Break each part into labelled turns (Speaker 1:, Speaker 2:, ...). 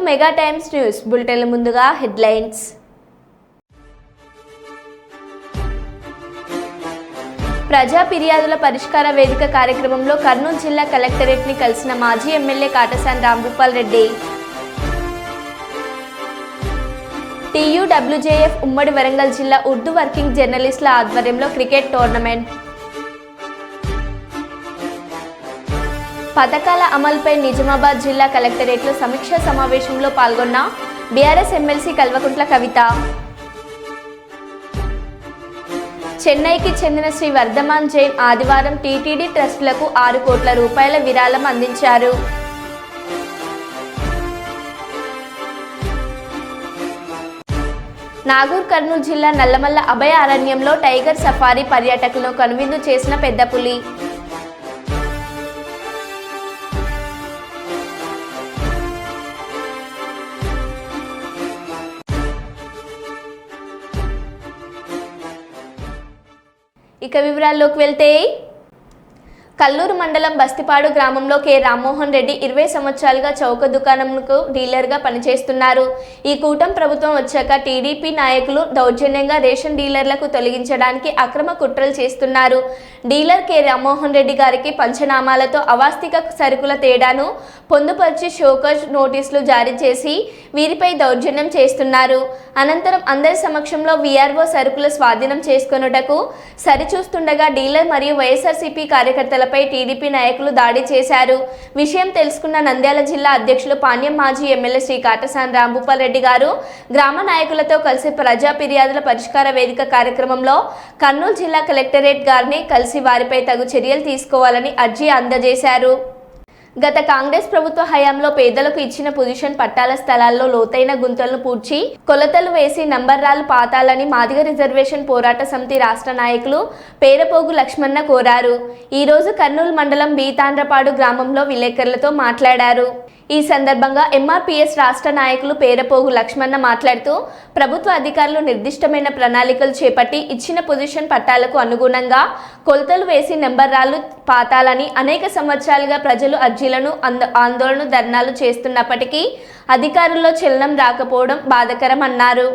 Speaker 1: Mega times news బులెటిన్ల ముందుగా headlines. ప్రజా ఫిర్యాదుల పరిష్కార వేదిక కార్యక్రమంలో కర్నూలు జిల్లా కలెక్టరేట్ ని కలిసిన మాజీ ఎమ్మెల్యే కాటసాని రాంభూపాల్ రెడ్డి. TUWJF ఉమ్మడి వరంగల్ జిల్లా ఉర్దూ వర్కింగ్ జర్నలిస్టుల ఆధ్వర్యంలో క్రికెట్ టోర్నమెంట్. పథకాల అమలుపై నిజామాబాద్ జిల్లా కలెక్టరేట్లో సమీక్షా సమావేశంలో పాల్గొన్న బీఆర్ఎస్ ఎమ్మెల్సీ కల్వకుంట్ల కవిత. చెన్నైకి చెందిన శ్రీ వర్ధమాన్ జైన్ ఆదివారం TTD ట్రస్టులకు 6 కోట్ల రూపాయల విరాళం అందించారు. నాగూర్ కర్నూలు జిల్లా నల్లమల్ల అభయ అరణ్యంలో టైగర్ సఫారీ పర్యాటకులను కనువిందు చేసిన పెద్ద పులి. ఇక వివరాల్లోకి వెళ్తే, కల్లూరు మండలం బస్తిపాడు గ్రామంలో కె రామ్మోహన్ రెడ్డి 20 సంవత్సరాలుగా చౌక దుకాణంకు డీలర్గా పనిచేస్తున్నారు. ఈ కూటమి ప్రభుత్వం వచ్చాక టీడీపీ నాయకులు దౌర్జన్యంగా రేషన్ డీలర్లకు తొలగించడానికి అక్రమ కుట్రలు చేస్తున్నారు. డీలర్ కె రామ్మోహన్ రెడ్డి గారికి పంచనామాలతో అవాస్తవిక సరుకుల తేడాను పొందుపరిచి షోకాజ్ నోటీసులు జారీ చేసి వీరిపై దౌర్జన్యం చేస్తున్నారు. అనంతరం అందరి సమక్షంలో VRO సరుకుల స్వాధీనం చేసుకొనుటకు సరిచూస్తుండగా డీలర్ మరియు వైఎస్ఆర్సీపీ కార్యకర్తల టీడీపీ నాయకులు దాడి చేశారు. విషయం తెలుసుకున్న నంద్యాల జిల్లా అధ్యక్షులు పాణ్యం మాజీ ఎమ్మెల్యే శ్రీ కాటసాని రాంభూపాల్ రెడ్డి గారు గ్రామ నాయకులతో కలిసి ప్రజా ఫిర్యాదుల పరిష్కార వేదిక కార్యక్రమంలో కర్నూలు జిల్లా కలెక్టరేట్ గారిని కలిసి వారిపై తగు చర్యలు తీసుకోవాలని అర్జీ అందజేశారు. గత కాంగ్రెస్ ప్రభుత్వ హయాంలో పేదలకు ఇచ్చిన పొజిషన్ పట్టాల స్థలాల్లో లోతైన గుంతలను పూడ్చి కొలతలు వేసి నంబర్రాలు పాతాలని మాదిగ రిజర్వేషన్ పోరాట సమితి రాష్ట్ర నాయకులు పేరపోగు లక్ష్మణ కోరారు. ఈరోజు కర్నూలు మండలం బీతాండ్రపాడు గ్రామంలో విలేకరులతో మాట్లాడారు. ఈ సందర్భంగా MRPS రాష్ట్ర నాయకులు పేరపోగు లక్ష్మణ మాట్లాడుతూ ప్రభుత్వ అధికారులు నిర్దిష్టమైన ప్రణాళికలు చేపట్టి ఇచ్చిన పొజిషన్ పట్టాలకు అనుగుణంగా కొలతలు వేసి నెంబర్రాలు పాతాలని అనేక సంవత్సరాలుగా ప్రజలు అర్జీలను ఆందోళన ధర్నాలు చేస్తున్నప్పటికీ అధికారుల్లో చలనం రాకపోవడం బాధాకరం అన్నారు.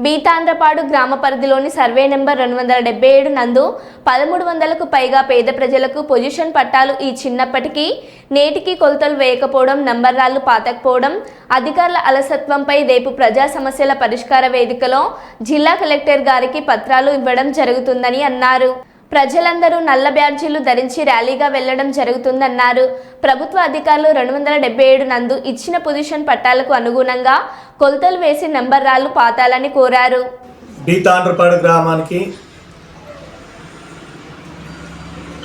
Speaker 1: బీతాండ్రపాడు గ్రామ పరిధిలోని సర్వే నెంబర్ 277 నందు 1300కు పైగా పేద ప్రజలకు పొజిషన్ పట్టాలు చిన్నప్పటికీ నేటికి కొలతలు వేయకపోవడం, నంబర్రాలు పాతకపోవడం, అధికారుల అలసత్వంపై రేపు ప్రజా సమస్యల పరిష్కార వేదికలో జిల్లా కలెక్టర్ గారికి పత్రాలు ఇవ్వడం జరుగుతుందని అన్నారు. ప్రజలందరూ నల్ల బ్యాడ్జీలు ధరించి ర్యాలీగా వెళ్లడం జరుగుతుందన్నారు. ప్రభుత్వ అధికారులు 277 నందు ఇచ్చిన పొజిషన్ పట్టాలకు అనుగుణంగా కొలతలు వేసి నంబర్రాలు పాతాలని కోరారు.
Speaker 2: బీతాండ్రపాడు గ్రామానికి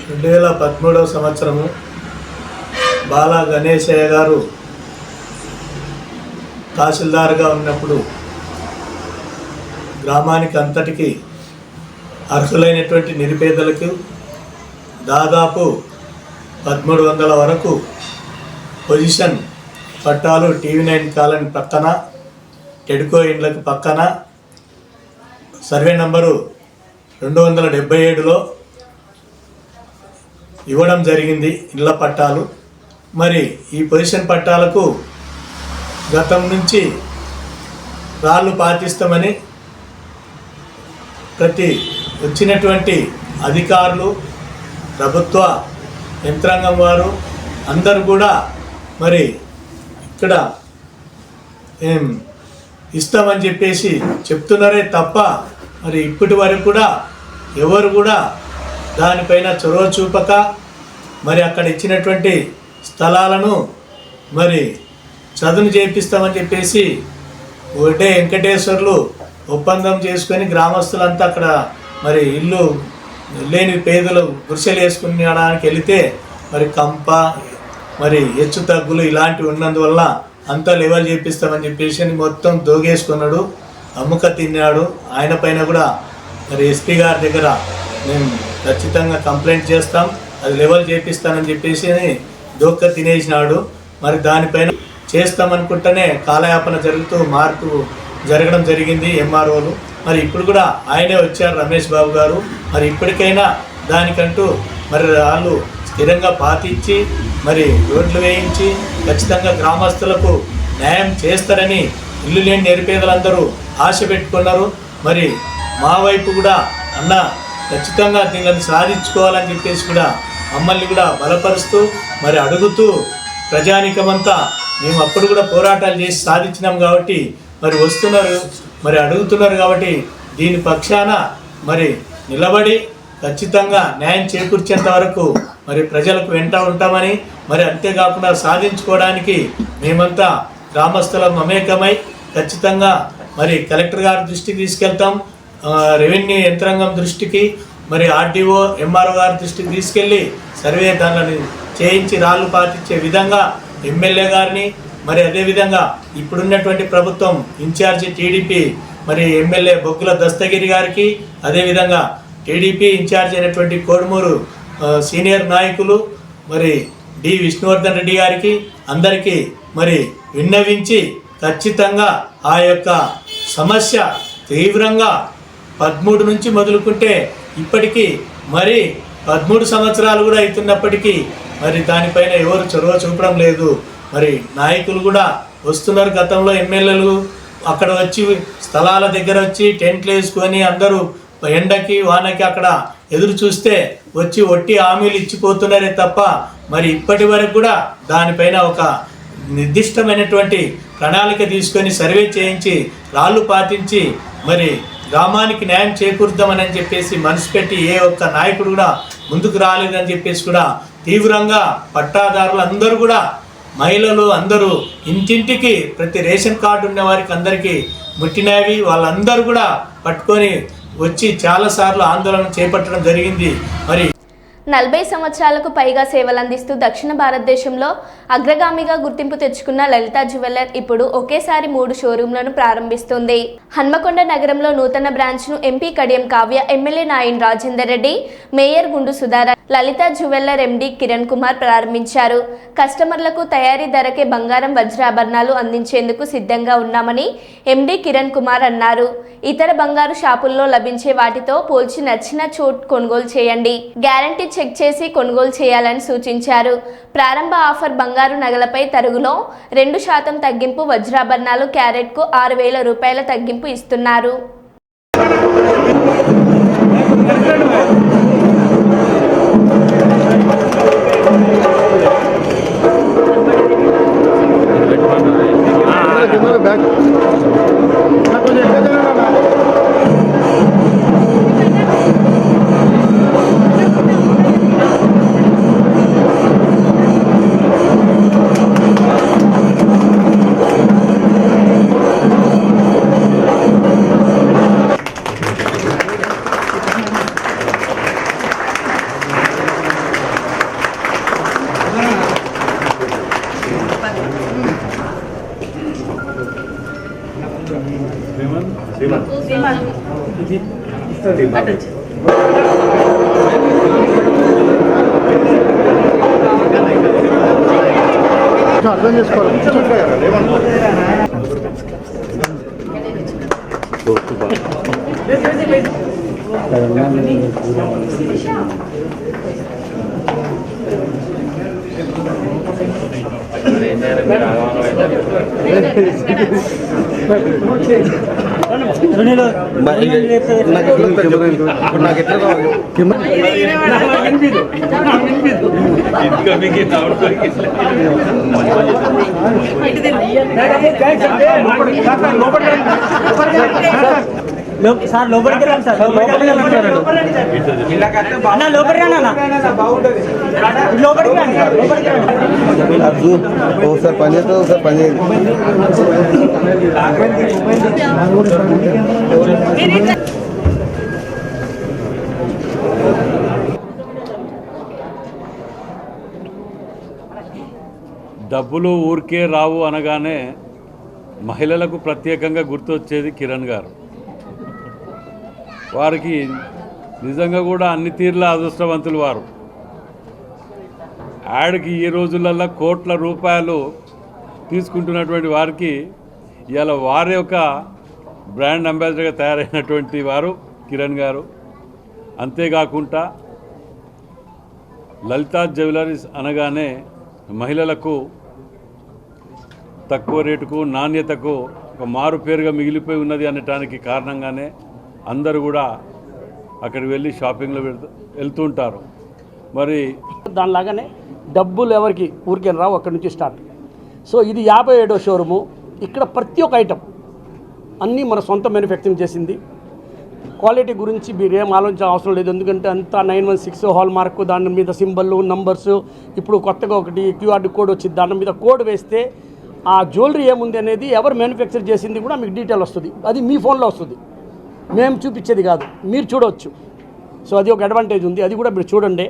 Speaker 2: 2013వ సంవత్సరము బాలా గణేశయ్య గారు తహసీల్దార్గా ఉన్నప్పుడు గ్రామానికి అంతటికి అర్హులైనటువంటి నిరుపేదలకు దాదాపు 1300 వరకు పొజిషన్ పట్టాలు TV9 కాలనీ పక్కన, టెడ్కో ఇండ్లకు పక్కన సర్వే నంబరు 277లో ఇవ్వడం జరిగింది ఇళ్ల పట్టాలు. మరి ఈ పొజిషన్ పట్టాలకు గతం నుంచి రాళ్ళు పాటిస్తామని ప్రతి వచ్చినటువంటి అధికారులు, ప్రభుత్వ యంత్రాంగం వారు అందరూ కూడా మరి ఇక్కడ ఏం ఇస్తామని చెప్పేసి చెప్తున్నారే తప్ప మరి ఇప్పటి వరకు కూడా ఎవరు కూడా దానిపైన చొరవ చూపక మరి అక్కడ ఇచ్చినటువంటి స్థలాలను మరి చదును చేపిస్తామని చెప్పేసి ఒకటే వెంకటేశ్వర్లు ఒప్పందం చేసుకొని గ్రామస్తులంతా అక్కడ మరి ఇల్లు లేని పేదలు గుడిసెలు వేసుకునేడానికి వెళితే మరి కంప మరి హెచ్చు తగ్గులు ఇలాంటివి ఉన్నందువల్ల అంతా లెవెల్ చేపిస్తామని చెప్పేసి మొత్తం దోగేసుకున్నాడు, అమ్ముక తిన్నాడు. ఆయన పైన కూడా మరి SP గారి దగ్గర మేము ఖచ్చితంగా కంప్లైంట్ చేస్తాం, అది లెవెల్ చేపిస్తానని చెప్పేసి దోక్క తినేసినాడు. మరి దానిపైన చేస్తామనుకుంటేనే కాలయాపన జరుగుతూ మార్పు జరగడం జరిగింది MROలు. మరి ఇప్పుడు కూడా ఆయనే వచ్చారు రమేష్ బాబు గారు. మరి ఇప్పటికైనా దానికంటూ మరి వాళ్ళు స్థిరంగా పాతించి మరి రోడ్లు వేయించి ఖచ్చితంగా గ్రామస్తులకు న్యాయం చేస్తారని ఇల్లు లేని నిరుపేదలందరూ ఆశ పెట్టుకున్నారు. మరి మా వైపు కూడా అన్న ఖచ్చితంగా దీనిని సాధించుకోవాలని చెప్పేసి కూడా మమ్మల్ని కూడా బలపరుస్తూ మరి అడుగుతూ ప్రజానికమంతా మేము అప్పుడు కూడా పోరాటాలు చేసి సాధించినాం కాబట్టి మరి వస్తున్నారు, మరి అడుగుతున్నారు కాబట్టి దీని పక్షాన మరి నిలబడి ఖచ్చితంగా న్యాయం చేకూర్చేంత వరకు మరి ప్రజలకు వెంట ఉంటామని, మరి అంతేకాకుండా సాధించుకోవడానికి మేమంతా గ్రామస్తులం మమేకమై ఖచ్చితంగా మరి కలెక్టర్ గారి దృష్టికి తీసుకెళ్తాం, రెవెన్యూ యంత్రాంగం దృష్టికి, మరి ఆర్డీఓ ఎంఆర్ఓ గారి దృష్టికి తీసుకెళ్ళి సర్వే దానిని చేయించి రాళ్ళు పాటించే విధంగా ఎమ్మెల్యే గారిని, మరి అదేవిధంగా ఇప్పుడున్నటువంటి ప్రభుత్వం ఇన్ఛార్జి టీడీపీ మరి ఎమ్మెల్యే బొగ్గుల దస్తగిరి గారికి, అదేవిధంగా టీడీపీ ఇన్ఛార్జ్ అయినటువంటి కోడుమూరు సీనియర్ నాయకులు మరి డి విష్ణువర్ధన్ రెడ్డి గారికి అందరికీ మరి విన్నవించి ఖచ్చితంగా ఆ యొక్క సమస్య తీవ్రంగా 13 నుంచి మొదలుకుంటే ఇప్పటికీ మరి 13 సంవత్సరాలు కూడా అవుతున్నప్పటికీ మరి దానిపైన ఎవరు చొరవ చూపడం లేదు. మరి నాయకులు కూడా వస్తున్నారు, గతంలో ఎమ్మెల్యేలు అక్కడ వచ్చి స్థలాల దగ్గర వచ్చి టెంట్లు వేసుకొని అందరూ ఎండకి వానకి అక్కడ ఎదురు చూస్తే వచ్చి ఒట్టి హామీలు ఇచ్చిపోతున్నారే తప్ప మరి ఇప్పటి వరకు కూడా దానిపైన ఒక నిర్దిష్టమైనటువంటి ప్రణాళిక తీసుకొని సర్వే చేయించి రాళ్ళు పాటించి మరి గ్రామానికి న్యాయం చేకూర్దామని చెప్పేసి మనసు పెట్టి ఏ ఒక్క నాయకుడు కూడా ముందుకు రాలేదని చెప్పేసి కూడా తీవ్రంగా పట్టాదారులు అందరూ కూడా మహిళలు అందరూ ఇంటింటికి ప్రతి రేషన్ కార్డు ఉన్న వారికి అందరికీ ముట్టినవి వాళ్ళందరూ కూడా పట్టుకొని వచ్చి చాలాసార్లు ఆందోళన చేపట్టడం జరిగింది. మరి
Speaker 1: 40 సంవత్సరాలకు పైగా సేవలందిస్తూ దక్షిణ భారతదేశంలో అగ్రగామిగా గుర్తింపు తెచ్చుకున్న లలిత జ్యువెలర్ ఇప్పుడు ఒకేసారి 3 షోరూంలను ప్రారంభిస్తుంది. హన్మకొండ నగరంలో నూతన బ్రాంచ్ను MP Kadiyam Kavya, MLA Nayan Rajender Reddy, mayor Gundu Sudharani, Lalitha jeweller MD Kiran Kumar ప్రారంభించారు. కస్టమర్లకు తయారీ ధరకే బంగారం, వజ్రాభరణాలు అందించేందుకు సిద్ధంగా ఉన్నామని ఎండీ కిరణ్ కుమార్ అన్నారు. ఇతర బంగారు షాపుల్లో లభించే వాటితో పోల్చి నచ్చిన చోటు కొనుగోలు చేయండి, గ్యారంటీ చెక్ చేసి కొనుగోలు చేయాలని సూచించారు. ప్రారంభ ఆఫర్ బంగారు నగలపై తరుగులో 2% తగ్గింపు, వజ్రాభరణాలు క్యారెట్కు 6,000 రూపాయల తగ్గింపు ఇస్తున్నారు.
Speaker 3: అర్థం చేసుకోవాలి. నాకు ఎట్లా
Speaker 4: సార్ లోపలికి రండి సార్, అన్న లోపలికి రండి, అన్న లోపలికి రండి.
Speaker 3: ఒకసారి పని చేస్తే ఒకసారి పని చేయండి.
Speaker 5: డబ్బులు ఊరికే రావు అనగానే మహిళలకు ప్రత్యేకంగా గుర్తొచ్చేది కిరణ్ గారు. వారికి నిజంగా కూడా అన్ని తీర్ల అదృష్టవంతులు వారు. యాడ్కి ఈ రోజులల్లో కోట్ల రూపాయలు తీసుకుంటున్నటువంటి వారికి ఇవాళ వారి యొక్క బ్రాండ్ అంబాసిడర్గా తయారైనటువంటి వారు కిరణ్ గారు. అంతేకాకుండా లలిత జ్యువెలరీస్ అనగానే మహిళలకు తక్కువ రేటుకు నాణ్యతకు ఒక మారుపేరుగా మిగిలిపోయి ఉన్నది అనటానికి కారణంగానే అందరూ కూడా అక్కడికి వెళ్ళి షాపింగ్లో వెళ్తుంటారు. మరి
Speaker 6: దానిలాగానే డబ్బులు ఎవరికి ఊరికే రావు, అక్కడి నుంచి స్టార్ట్. సో ఇది 57వ షోరూము. ఇక్కడ ప్రతి ఒక్క ఐటమ్ అన్నీ మన సొంత మ్యానుఫ్యాక్చరింగ్ చేసింది. క్వాలిటీ గురించి మీరు ఏం ఆలోచించిన అవసరం లేదు, ఎందుకంటే అంతా 916 హాల్ మార్కు, దాని మీద సింబల్ నంబర్స్. ఇప్పుడు కొత్తగా ఒకటి క్యూఆర్ కోడ్ వచ్చింది, దాని మీద కోడ్ వేస్తే ఆ జ్యువెలరీ ఏముంది అనేది ఎవరు మ్యానుఫ్యాక్చర్ చేసింది కూడా మీకు డీటెయిల్ వస్తుంది. అది మీ ఫోన్లో వస్తుంది, మేము చూపించేది కాదు, మీరు చూడవచ్చు. సో అది ఒక అడ్వాంటేజ్ ఉంది, అది కూడా మీరు చూడండి.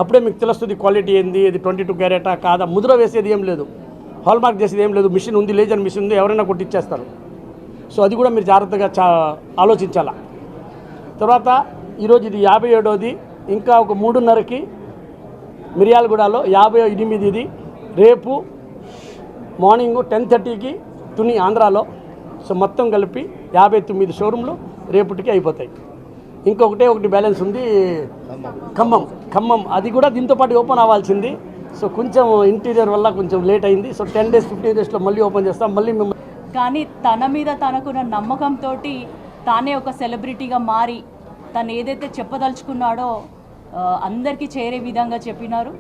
Speaker 6: అప్పుడే మీకు తెలుస్తుంది క్వాలిటీ ఏంది, ఇది 22 క్యారెటా కాదా. ముద్ర వేసేది ఏం లేదు, హాల్ మార్క్ చేసేది ఏం లేదు. మిషన్ ఉంది, లేజర్ మిషన్ ఉంది, ఎవరైనా కొట్టిచ్చేస్తారు. సో అది కూడా మీరు జాగ్రత్తగా ఆలోచించాలా. తర్వాత ఈరోజు ఇది 57వది. ఇంకా ఒక 3:30కి మిర్యాలగూడలో 58ఇది. రేపు మార్నింగ్ 10:30కి తుని ఆంధ్రాలో. సో మొత్తం కలిపి 59 షోరూంలు రేపటికి అయిపోతాయి. ఒకటి బ్యాలెన్స్ ఉంది ఖమ్మం. అది కూడా దీంతో పాటు ఓపెన్ అవ్వాల్సింది. సో కొంచెం ఇంటీరియర్ వల్ల కొంచెం లేట్ అయింది. సో 10 డేస్ 15 డేస్లో మళ్ళీ ఓపెన్ చేస్తాం. మళ్ళీ మేము
Speaker 7: కానీ తన మీద తనకున్న నమ్మకంతో తానే ఒక సెలబ్రిటీగా మారి తను ఏదైతే చెప్పదలుచుకున్నాడో అందరికీ చేరే విధంగా చెప్పినారు.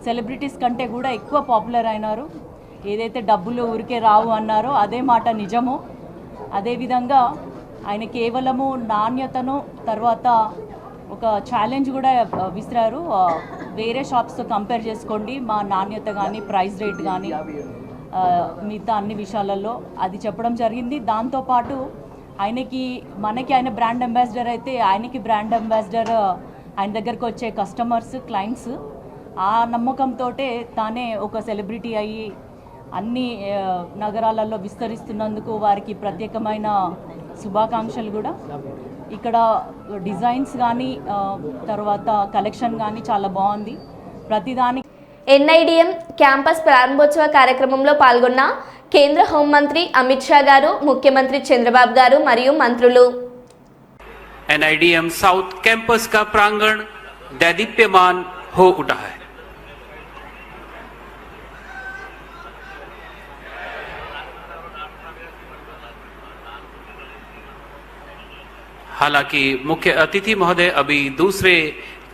Speaker 7: సెలబ్రిటీస్ కంటే కూడా ఎక్కువ పాపులర్ అయినారు. ఏదైతే డబ్బులు ఊరికే రావు అన్నారో అదే మాట నిజము. అదేవిధంగా ఆయన కేవలము నాణ్యతను, తర్వాత ఒక ఛాలెంజ్ కూడా విసిరారు. వేరే షాప్స్తో కంపేర్ చేసుకోండి, మా నాణ్యత కానీ ప్రైస్ రేట్ కానీ మిగతా అన్ని విషయాలలో అది చెప్పడం జరిగింది. దాంతోపాటు మనకి ఆయన బ్రాండ్ అంబాసిడర్ అయితే ఆయనకి బ్రాండ్ అంబాసిడర్ ఆయన దగ్గరకు వచ్చే కస్టమర్స్, క్లయింట్స్. ఆ నమ్మకంతో తానే ఒక సెలబ్రిటీ అయ్యి అన్ని నగరాలలో విస్తరిస్తున్నందుకు వారికి ప్రత్యేకమైన శుభాకాంక్షలు కూడా. ఇక్కడ డిజైన్స్ కానీ తర్వాత కలెక్షన్ కానీ చాలా బాగుంది. ప్రతిదానికి
Speaker 1: ఎన్ఐడిఎం క్యాంపస్ ప్రారంభోత్సవ కార్యక్రమంలో పాల్గొన్న కేంద్ర హోంమంత్రి అమిత్ షా గారు, ముఖ్యమంత్రి చంద్రబాబు గారు మరియు మంత్రులు.
Speaker 8: एनआईडीएम साउथ कैंपस का प्रांगण दैदीप्यमान हो उठा है। हालांकि मुख्य अतिथि महोदय अभी दूसरे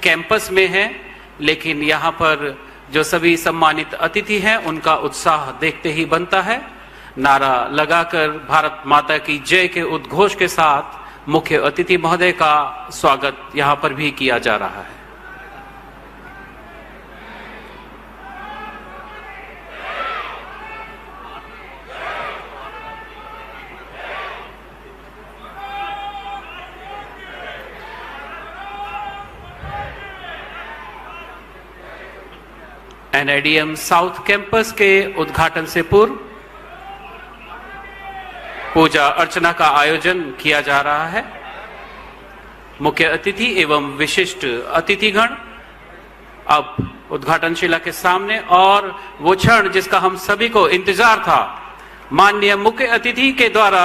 Speaker 8: कैंपस में हैं, लेकिन यहां पर जो सभी सम्मानित अतिथि हैं उनका उत्साह देखते ही बनता है। नारा लगाकर भारत माता की जय के उद्घोष के साथ मुख्य अतिथि महोदय का स्वागत यहां पर भी किया जा रहा है। एनआईडीएम साउथ कैंपस के उद्घाटन से पूर्व पूजा अर्चना का आयोजन किया जा रहा है। मुख्य अतिथि एवं विशिष्ट अतिथिगण अब उद्घाटन शिला के सामने, और वो क्षण जिसका हम सभी को इंतजार था, माननीय मुख्य अतिथि के द्वारा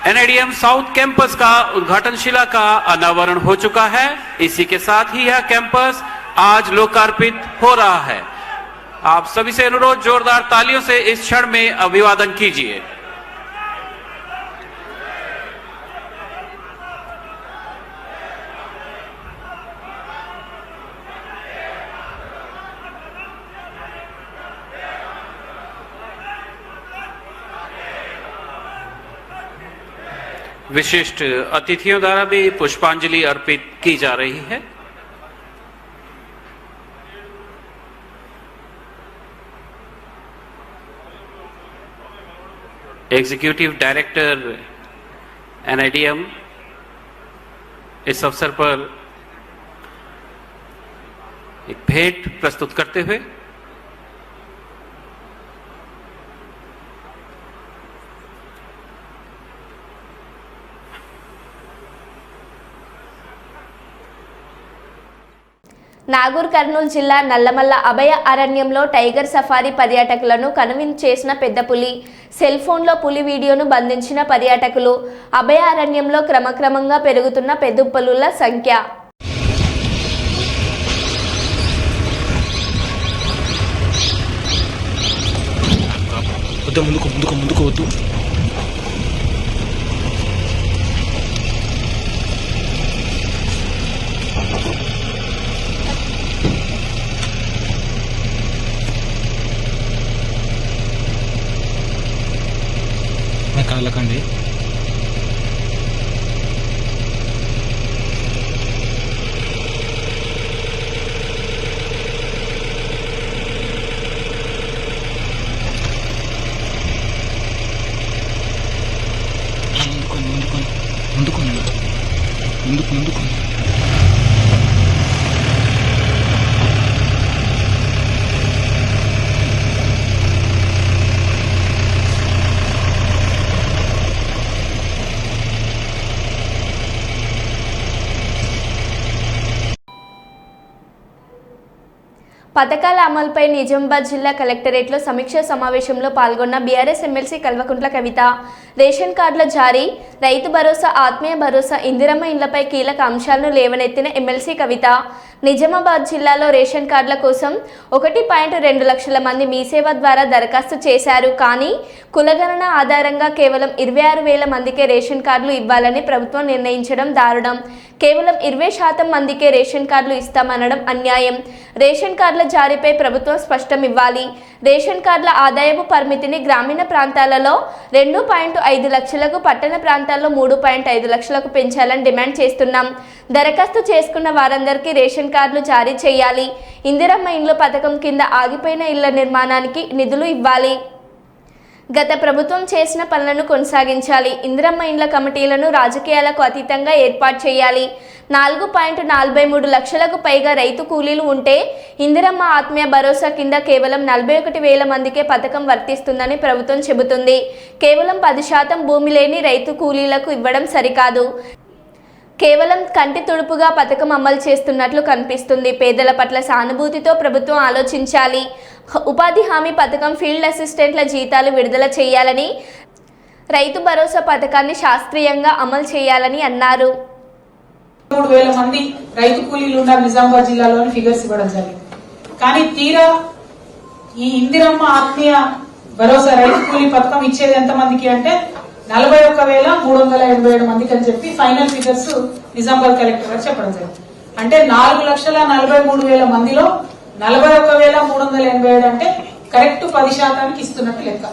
Speaker 8: एनआईडीएम साउथ कैंपस का उद्घाटन शिला का अनावरण हो चुका है। इसी के साथ ही यह कैंपस आज लोकार्पित हो रहा है। आप सभी से अनुरोध, जोरदार तालियों से इस क्षण में अभिवादन कीजिए। विशिष्ट अतिथियों द्वारा भी पुष्पांजलि अर्पित की जा रही है। एग्जीक्यूटिव डायरेक्टर एनआईडीएम इस अवसर पर एक भेंट प्रस्तुत करते हुए
Speaker 1: నాగూర్ కర్నూలు జిల్లా నల్లమల్ల అభయ అరణ్యంలో టైగర్ సఫారీ పర్యాటకులను కనువిందు చేసిన పెద్ద పులి. సెల్ ఫోన్లో పులి వీడియోను బంధించిన పర్యాటకులు. అభయ అరణ్యంలో క్రమక్రమంగా పెరుగుతున్న పెద్ద పులుల సంఖ్య.
Speaker 9: కొద్దిగా ముందుకు వద్దు. కదలకండి. ముందుకు
Speaker 1: పథకాల అమలుపై నిజామాబాద్ జిల్లా కలెక్టరేట్లో సమీక్ష సమావేశంలో పాల్గొన్న BRS MLC Kalvakuntla Kavitha ration కార్డుల జారీ, రైతు భరోసా, ఆత్మీయ భరోసా, ఇందిరమ్మ ఇండ్లపై కీలక అంశాలను లేవనెత్తిన ఎమ్మెల్సీ కవిత నిజామాబాద్ జిల్లాలో రేషన్ కార్డుల కోసం 1.2 లక్షల మంది మీ సేవ ద్వారా దరఖాస్తు చేశారు. కానీ కులగణన ఆధారంగా కేవలం 26,000 మందికే రేషన్ కార్డులు ఇవ్వాలని ప్రభుత్వం నిర్ణయించడం దారుణం. కేవలం 20% మందికే రేషన్ కార్డులు ఇస్తామనడం అన్యాయం. రేషన్ కార్డుల జారీపై ప్రభుత్వం స్పష్టం ఇవ్వాలి. రేషన్ కార్డుల ఆదాయపు పరిమితిని గ్రామీణ ప్రాంతాలలో 2.5 లక్షలకు, పట్టణ ప్రాంతాల్లో 3.5 లక్షలకు పెంచాలని డిమాండ్ చేస్తున్నాం. దరఖాస్తు చేసుకున్న వారందరికీ రేషన్ కార్డులు జారీ చేయాలి. ఇందిరమ్మ ఇండ్ల పథకం కింద ఆగిపోయిన ఇళ్ల నిర్మాణానికి నిధులు ఇవ్వాలి. గత ప్రభుత్వం చేసిన పనులను కొనసాగించాలి. ఇందిరమ్మ ఇండ్ల కమిటీలను రాజకీయాలకు అతీతంగా ఏర్పాటు చేయాలి. 4.43 లక్షలకు పైగా రైతు కూలీలు ఉంటే ఇందిరమ్మ ఆత్మీయ భరోసా కింద కేవలం 41,000 మందికే పథకం వర్తిస్తుందని ప్రభుత్వం చెబుతుంది. కేవలం 10% భూమి లేని రైతు కూలీలకు ఇవ్వడం సరికాదు. కేవలం కంటి తుడుపుగా పథకం అమలు చేస్తున్నట్లు కనిపిస్తుంది. పేదల పట్ల సానుభూతితో ప్రభుత్వం ఆలోచించాలి. ఉపాధి హామీ పథకం, ఫీల్డ్ అసిస్టెంట్ల జీతాలు విడుదల చేయాలని, రైతు భరోసా పథకాన్ని శాస్త్రీయంగా అమలు చేయాలని అన్నారు.
Speaker 10: 3,000 మంది రైతు కూలీలు ఉన్నారు నిజామాబాద్ జిల్లాలోని ఫిగర్స్ ఇవ్వడం జరిగింది. కానీ తీరా ఈ ఇందిరమ్మ ఆత్మీయ భరోసా రైతు కూలీ పథకం ఇచ్చేది ఎంత మందికి అంటే 41,387 మందికి అని చెప్పి ఫైనల్ ఫిగర్స్ నిజామాబాద్ కలెక్టర్ గారు చెప్పడం జరిగింది. అంటే 4,43,000 మందిలో 41,387 అంటే కరెక్ట్ 10% ఇస్తున్నట్టు లెక్క.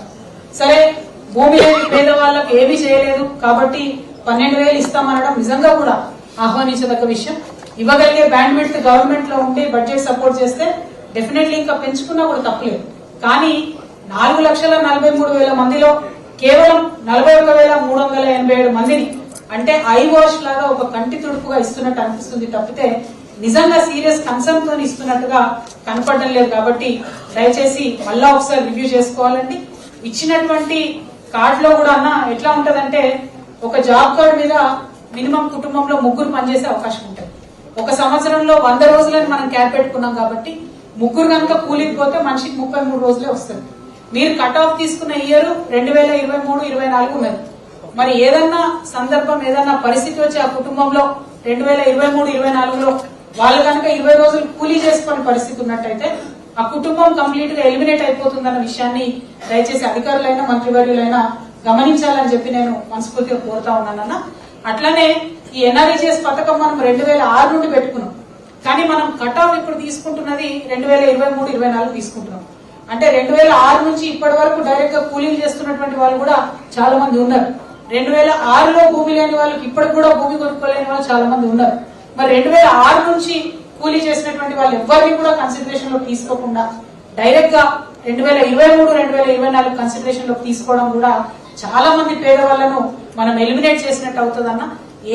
Speaker 10: సరే, భూమి లేని పేదవాళ్లకు ఏమీ చేయలేదు కాబట్టి 12,000 ఇస్తామనడం నిజంగా కూడా ఆహ్వానించదగ్గ విషయం. ఇవ్వగలిగే బ్యాండ్ విడ్త్ గవర్నమెంట్ లో ఉంటే బడ్జెట్ సపోర్ట్ చేస్తే డెఫినెట్లీ ఇంకా పెంచుకున్నా కూడా తప్పలేదు. కానీ 4,43,000 మందిలో కేవలం 41,387 మందిని అంటే ఐ వాష్ లాగా ఒక కంటి తుడుపుగా ఇస్తున్నట్టు అనిపిస్తుంది తప్పితే నిజంగా సీరియస్ కన్సర్న్ తో ఇస్తున్నట్టుగా కనపడడం లేదు. కాబట్టి దయచేసి మళ్ళా ఒకసారి రివ్యూ చేసుకోవాలండి. ఇచ్చినటువంటి కార్డులో కూడా అన్న ఎట్లా ఉంటదంటే ఒక జాబ్ కార్డు మీద మినిమం కుటుంబంలో 3 పనిచేసే అవకాశం ఉంటుంది. ఒక సంవత్సరంలో 100 రోజులని మనం క్యాప్ పెట్టుకున్నాం కాబట్టి 3 కనుక కూలికి పోతే మనిషికి 33 రోజులే వస్తుంది. మీరు కట్ ఆఫ్ తీసుకున్న ఇయర్ 2023-24 ఉన్నది. మరి ఏదన్నా సందర్భం, ఏదన్నా పరిస్థితి వచ్చి ఆ కుటుంబంలో 2023-24లో వాళ్ళు కనుక 20 రోజులు కూలీ చేసుకునే పరిస్థితి ఉన్నట్టయితే ఆ కుటుంబం కంప్లీట్ గా ఎలిమినేట్ అయిపోతుందన్న విషయాన్ని దయచేసి అధికారులైనా మంత్రివర్యులైనా గమనించాలని చెప్పి నేను మనస్ఫూర్తిగా కోరుతా ఉన్నానన్న. అట్లానే ఈ ఎన్ఆర్ఈజీఎస్ పథకం మనం 2006 నుండి పెట్టుకున్నాం. కానీ మనం కట్ ఆఫ్ ఇప్పుడు తీసుకుంటున్నది 2023-24 తీసుకుంటున్నాం. అంటే 2006 నుంచి ఇప్పటి వరకు డైరెక్ట్ గా కూలీలు చేస్తున్నటువంటి వాళ్ళు కూడా చాలా మంది ఉన్నారు. 2006లో భూమి లేని వాళ్ళకి ఇప్పటికి కూడా భూమి కొనుక్కోలేని వాళ్ళు చాలా మంది ఉన్నారు. మరి 2006 నుంచి కూలీ చేసినటువంటి వాళ్ళు ఎవరిని కూడా కన్సిడరేషన్ లో తీసుకోకుండా డైరెక్ట్ గా 2023-2024 కన్సిడరేషన్ లో తీసుకోవడం కూడా చాలా మంది పేదవాళ్లను మనం ఎలిమినేట్ చేసినట్టు అవుతుందన్న.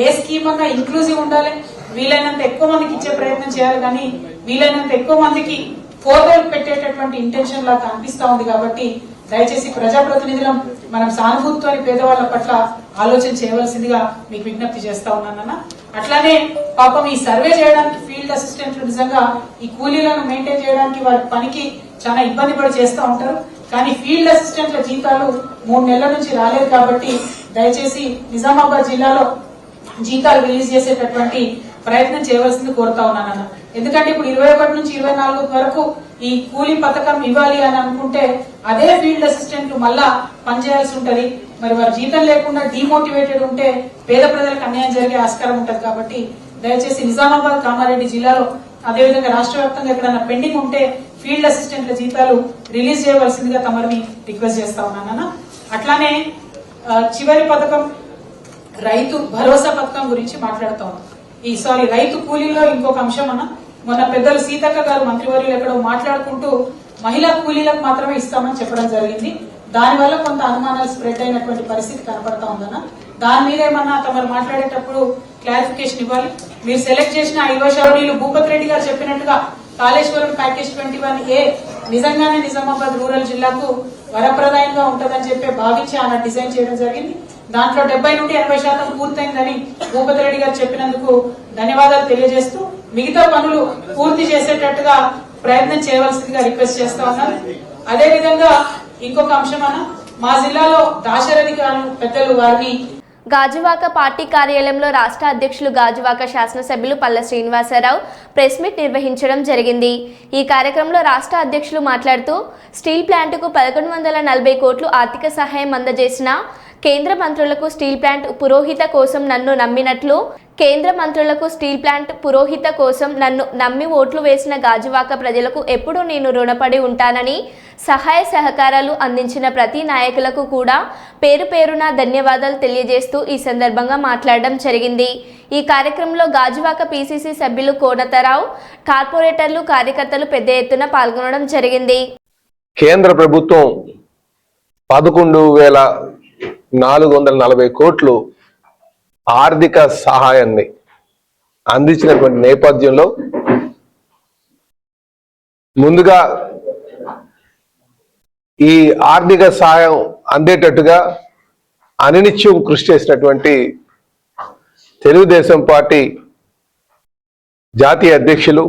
Speaker 10: ఏ స్కీమ్ అన్నా ఇంక్లూజివ్ ఉండాలి, వీలైనంత ఎక్కువ మందికి ఇచ్చే ప్రయత్నం చేయాలి. కానీ వీలైనంత ఎక్కువ మందికి ఫోటోలు పెట్టేటటువంటి ఇంటెన్షన్ లాగా అనిపిస్తా ఉంది. కాబట్టి దయచేసి ప్రజాప్రతినిధులం మనం సానుభూతితో పేదవాళ్ల పట్ల ఆలోచన చేయవలసిందిగా మీకు విజ్ఞప్తి చేస్తా ఉన్నానన్న. అట్లానే పాపం ఈ సర్వే చేయడానికి ఫీల్డ్ అసిస్టెంట్లు నిజంగా ఈ కూలీలను మెయింటైన్ చేయడానికి వారి పనికి చాలా ఇబ్బంది పడి చేస్తూ ఉంటారు. కానీ ఫీల్డ్ అసిస్టెంట్ల జీతాలు 3 నెలల నుంచి రాలేదు. కాబట్టి దయచేసి నిజామాబాద్ జిల్లాలో జీతాలు రిలీజ్ చేసేటటువంటి ప్రయత్నం చేయవలసింది కోరుతా ఉన్నానన్న. ఎందుకంటే ఇప్పుడు 21 నుంచి 24 వరకు ఈ కూలీ పథకం ఇవ్వాలి అని అనుకుంటే అదే ఫీల్డ్ అసిస్టెంట్లు మళ్ళా పనిచేయాల్సి ఉంటది. మరి వారి జీతం లేకుండా డిమోటివేటెడ్ ఉంటే పేద ప్రజలకు అన్యాయం జరిగే ఆస్కారం ఉంటది. కాబట్టి దయచేసి నిజామాబాద్, కామారెడ్డి జిల్లాలో అదేవిధంగా రాష్ట్ర వ్యాప్తంగా ఎక్కడైనా పెండింగ్ ఉంటే ఫీల్డ్ అసిస్టెంట్ల జీతాలు రిలీజ్ చేయవలసిందిగా తమరిని రిక్వెస్ట్ చేస్తా ఉన్నానన్న. అట్లానే చివరి పథకం రైతు భరోసా పథకం గురించి మాట్లాడుతా ఉన్నాం. రైతు కూలీలో ఇంకొక అంశం అన్న, మొన్న పెద్దలు సీతక్క గారు మంత్రివర్యులు ఎక్కడో మాట్లాడుకుంటూ మహిళా కూలీలకు మాత్రమే ఇస్తామని చెప్పడం జరిగింది. దానివల్ల కొంత అనుమానాలు స్ప్రెడ్ అయినటువంటి పరిస్థితి కనపడతా ఉందన్న. దాని మీద ఏమన్నా తమరు మాట్లాడేటప్పుడు క్లారిఫికేషన్ ఇవ్వాలి. మీరు సెలెక్ట్ చేసిన ఐవశావనీలు భూపత్ రెడ్డి గారు చెప్పినట్టుగా కాళేశ్వరం ప్యాకేజ్ 21A నిజంగానే నిజామాబాద్ రూరల్ జిల్లాకు వరప్రదాయంగా ఉంటుందని చెప్పి భావించి ఆయన డిజైన్ చేయడం జరిగింది. దాంట్లో 70 నుండి 80% పూర్తయిందని భూపత్ రెడ్డి గారు చెప్పినందుకు ధన్యవాదాలు తెలియజేస్తూ మిగతా పనులు పూర్తి చేసేటట్టుగా ప్రయత్నం చేయవలసిందిగా రిక్వెస్ట్ చేస్తా ఉన్నారు. అదేవిధంగా ఇంకొక అంశం అన్న, మా జిల్లాలో దాశరథి గారు పెద్దలు వారిని
Speaker 1: గాజువాక పార్టీ కార్యాలయంలో రాష్ట్ర అధ్యక్షులు గాజువాక శాసనసభ్యులు పల్ల శ్రీనివాసరావు ప్రెస్ మీట్ నిర్వహించడం జరిగింది. ఈ కార్యక్రమంలో రాష్ట్ర అధ్యక్షులు మాట్లాడుతూ స్టీల్ ప్లాంటుకు 1140 కోట్లు ఆర్థిక సహాయం అందజేసిన కేంద్ర మంత్రులకు స్టీల్ ప్లాంట్ పురోహిత కోసం నన్ను నమ్మినట్లు, కేంద్ర మంత్రులకు స్టీల్ ప్లాంట్ పురోహిత కోసం నన్ను నమ్మి ఓట్లు వేసిన గాజువాక ప్రజలకు ఎప్పుడూ నేను రుణపడి ఉంటానని, సహాయ సహకారాలు అందించిన ప్రతి నాయకులకు కూడా పేరు పేరున ధన్యవాదాలు తెలియజేస్తూ ఈ సందర్భంగా మాట్లాడడం జరిగింది. ఈ కార్యక్రమంలో గాజువాక PCC సభ్యులు కోనతరావు, కార్పొరేటర్లు, కార్యకర్తలు పెద్ద ఎత్తున పాల్గొనడం జరిగింది.
Speaker 11: కేంద్ర ప్రభుత్వం 11,440 కోట్లు ఆర్థిక సహాయాన్ని అందించినటువంటి నేపథ్యంలో ముందుగా ఈ ఆర్థిక సహాయం అందేటట్టుగా అనినిత్యం కృషి చేసినటువంటి తెలుగుదేశం పార్టీ జాతీయ అధ్యక్షులు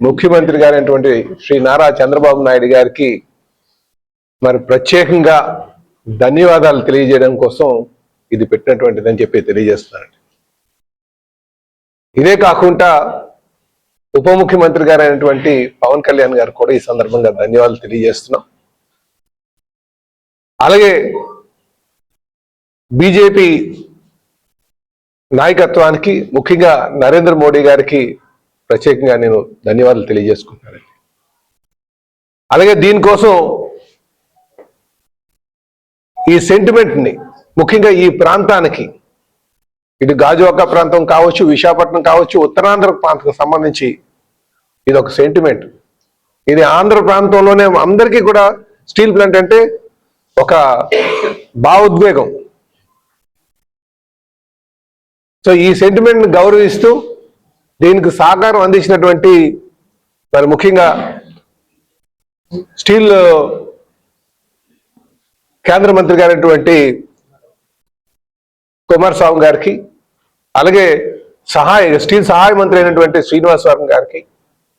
Speaker 11: ముఖ్యమంత్రి గారైనటువంటి శ్రీ నారా చంద్రబాబు నాయుడు గారికి మరి ప్రత్యేకంగా ధన్యవాదాలు తెలియజేయడం కోసం ఇది పెట్టినటువంటిదని చెప్పి తెలియజేస్తున్నారండి. ఇదే కాకుండా ఉప ముఖ్యమంత్రి గారైనటువంటి పవన్ కళ్యాణ్ గారు కూడా ఈ సందర్భంగా ధన్యవాదాలు తెలియజేస్తున్నాం. అలాగే బీజేపీ నాయకత్వానికి, ముఖ్యంగా నరేంద్ర మోడీ గారికి ప్రత్యేకంగా నేను ధన్యవాదాలు తెలియజేసుకుంటున్నానండి. అలాగే దీనికోసం ఈ సెంటిమెంట్ని ముఖ్యంగా ఈ ప్రాంతానికి, ఇటు గాజువాక ప్రాంతం కావచ్చు, విశాఖపట్నం కావచ్చు, ఉత్తరాంధ్ర ప్రాంతానికి సంబంధించి ఇది ఒక సెంటిమెంట్. ఇది ఆంధ్ర ప్రాంతంలోనే అందరికీ కూడా స్టీల్ ప్లాంట్ అంటే ఒక భావోద్వేగం. సో ఈ సెంటిమెంట్ని గౌరవిస్తూ దీనికి సహకారం అందించినటువంటి మరి ముఖ్యంగా స్టీల్ కేంద్ర మంత్రి గారైనటువంటి కుమారస్వామి గారికి, అలాగే స్టీల్ సహాయ మంత్రి అయినటువంటి శ్రీనివాసరావు గారికి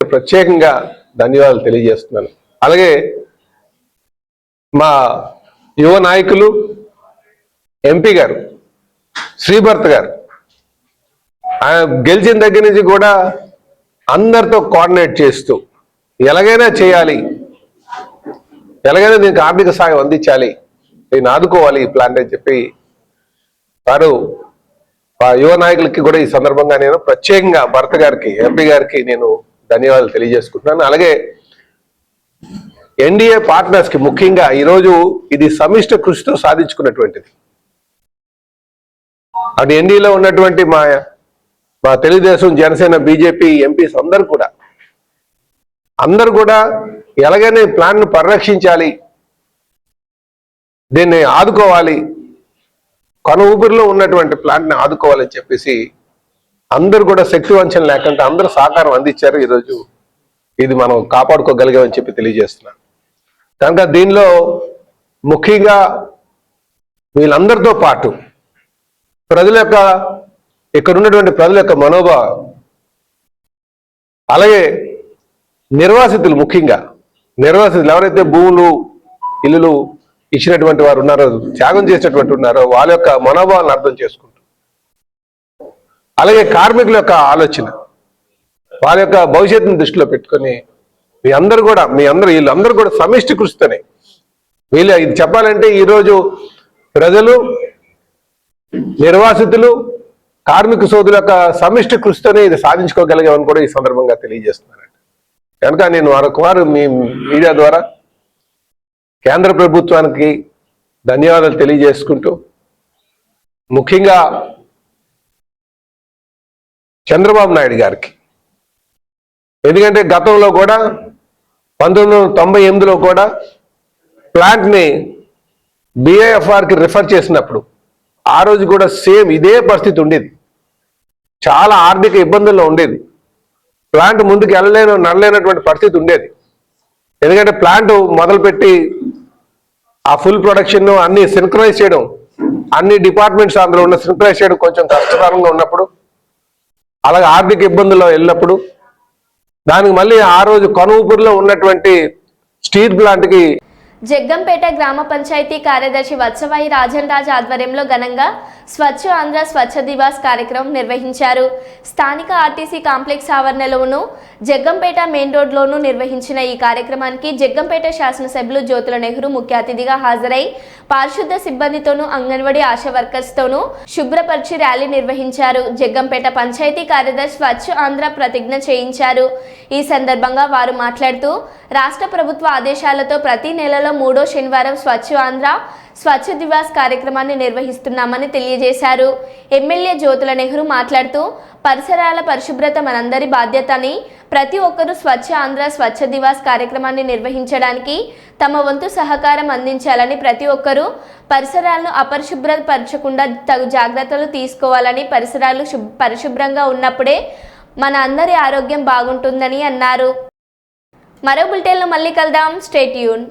Speaker 11: ప్రత్యేకంగా ధన్యవాదాలు తెలియజేస్తున్నాను. అలాగే మా యువ నాయకులు ఎంపీ గారు శ్రీభర్త గారు, ఆయన గెలిచిన దగ్గర నుంచి కూడా అందరితో కోఆర్డినేట్ చేస్తూ ఎలాగైనా చేయాలి, ఎలాగైనా దీనికి ఆర్థిక సాయం అందించాలి, నేను ఆదుకోవాలి ఈ ప్లాంట్ అని చెప్పి వారు ఆ యువ నాయకులకి కూడా ఈ సందర్భంగా నేను ప్రత్యేకంగా భర్త గారికి, ఎంపీ గారికి నేను ధన్యవాదాలు తెలియజేసుకుంటున్నాను. అలాగే ఎన్డీఏ పార్ట్నర్స్ కి, ముఖ్యంగా ఈరోజు ఇది సమిష్ట కృషితో సాధించుకున్నటువంటిది. అటు ఎన్డీఏలో ఉన్నటువంటి మా తెలుగుదేశం, జనసేన, బీజేపీ ఎంపీస్ అందరూ కూడా ఎలాగైనా ప్లాన్ ను పరిరక్షించాలి, దీన్ని ఆదుకోవాలి, కొన ఊపిరిలో ఉన్నటువంటి ప్లాంట్ ని ఆదుకోవాలని చెప్పేసి అందరూ కూడా శక్తి వంచన లేకుండా అందరూ సహకారం అందించారు. ఈరోజు ఇది మనం కాపాడుకోగలిగామని చెప్పి తెలియజేస్తున్నాను. కనుక దీనిలో ముఖ్యంగా వీళ్ళందరితో పాటు ప్రజల యొక్క, ఇక్కడ ఉన్నటువంటి ప్రజల యొక్క మనోభావం, అలాగే నిర్వాసితులు, ముఖ్యంగా నిర్వాసితులు ఎవరైతే భూములు, ఇల్లులు ఇచ్చినటువంటి వారు ఉన్నారో, త్యాగం చేసినటువంటి ఉన్నారో, వాళ్ళ యొక్క మనోభావాలను అర్థం చేసుకుంటూ, అలాగే కార్మికుల యొక్క ఆలోచన, వాళ్ళ యొక్క భవిష్యత్తును దృష్టిలో పెట్టుకొని మీ అందరూ వీళ్ళందరూ కూడా సమిష్టి కృషితోనే ఇది చెప్పాలంటే ఈరోజు ప్రజలు, నిర్వాసితులు, కార్మిక సోదరుల యొక్క సమిష్టి కృషితోనే ఇది సాధించుకోగలిగామని కూడా ఈ సందర్భంగా తెలియజేస్తున్నానండి. కనుక నేను మరొకవారు మీ మీడియా ద్వారా కేంద్ర ప్రభుత్వానికి ధన్యవాదాలు తెలియజేసుకుంటూ, ముఖ్యంగా చంద్రబాబు నాయుడు గారికి, ఎందుకంటే గతంలో కూడా 1998లో కూడా ప్లాంట్ని BIFRకి రిఫర్ చేసినప్పుడు ఆ రోజు కూడా సేమ్ ఇదే పరిస్థితి ఉండేది. చాలా ఆర్థిక ఇబ్బందుల్లో ఉండేది. ప్లాంట్ ముందుకు నడలేనటువంటి పరిస్థితి ఉండేది. ఎందుకంటే ప్లాంట్ మొదలుపెట్టి ఆ ఫుల్ ప్రొడక్షన్ అన్ని సింక్రనైజ్ చేయడం, అన్ని డిపార్ట్మెంట్స్ అందులో ఉన్న సింక్రనైజ్ చేయడం కొంచెం కష్టతరంగా ఉన్నప్పుడు, అలాగే ఆర్థిక ఇబ్బందుల్లో వెళ్ళినప్పుడు దానికి మళ్ళీ ఆ రోజు కొనూపూరులో ఉన్నటువంటి స్టీల్ ప్లాంట్కి
Speaker 1: జగ్గంపేట గ్రామ పంచాయతీ కార్యదర్శి వత్సవాయి రాజన్ రాజ్ ఆధ్వర్యంలో ఘనంగా స్వచ్ఛ ఆంధ్ర స్వచ్ఛ దివాస్ కార్యక్రమం నిర్వహించారు. స్థానిక ఆర్టీసీ కాంప్లెక్స్ ఆవరణలోను జగ్గంపేట మెయిన్ రోడ్లోనూ నిర్వహించిన ఈ కార్యక్రమానికి జగ్గంపేట శాసనసభ్యులు జ్యోతుల నెహ్రూ ముఖ్య అతిథిగా హాజరై పారిశుద్ధ సిబ్బందితోనూ అంగన్వాడీ ఆశా వర్కర్స్తోనూ శుభ్రపరిచి ర్యాలీ నిర్వహించారు. జగ్గంపేట పంచాయతీ కార్యదర్శి స్వచ్ఛ ఆంధ్ర ప్రతిజ్ఞ చేయించారు. ఈ సందర్భంగా వారు మాట్లాడుతూ రాష్ట్ర ప్రభుత్వ ఆదేశాలతో ప్రతి నెలలో 3వ శనివారం స్వచ్ఛ ఆంధ్ర స్వచ్ఛ దివాస్ కార్యక్రమాన్ని నిర్వహిస్తున్నామని తెలియజేశారు. ఎమ్మెల్యే జ్యోతుల నెహ్రూ మాట్లాడుతూ పరిసరాల పరిశుభ్రత మనందరి బాధ్యత అని, ప్రతి ఒక్కరూ స్వచ్ఛ ఆంధ్ర స్వచ్ఛ దివాస్ కార్యక్రమాన్ని నిర్వహించడానికి తమ వంతు సహకారం అందించాలని, ప్రతి ఒక్కరూ పరిసరాలను అపరిశుభ్రపరచకుండా తగు జాగ్రత్తలు తీసుకోవాలని, పరిసరాలు పరిశుభ్రంగా ఉన్నప్పుడే మన అందరి ఆరోగ్యం బాగుంటుందని అన్నారు. మరో బులెటిన్లో మళ్ళీ కలుద్దాం. Stay tune.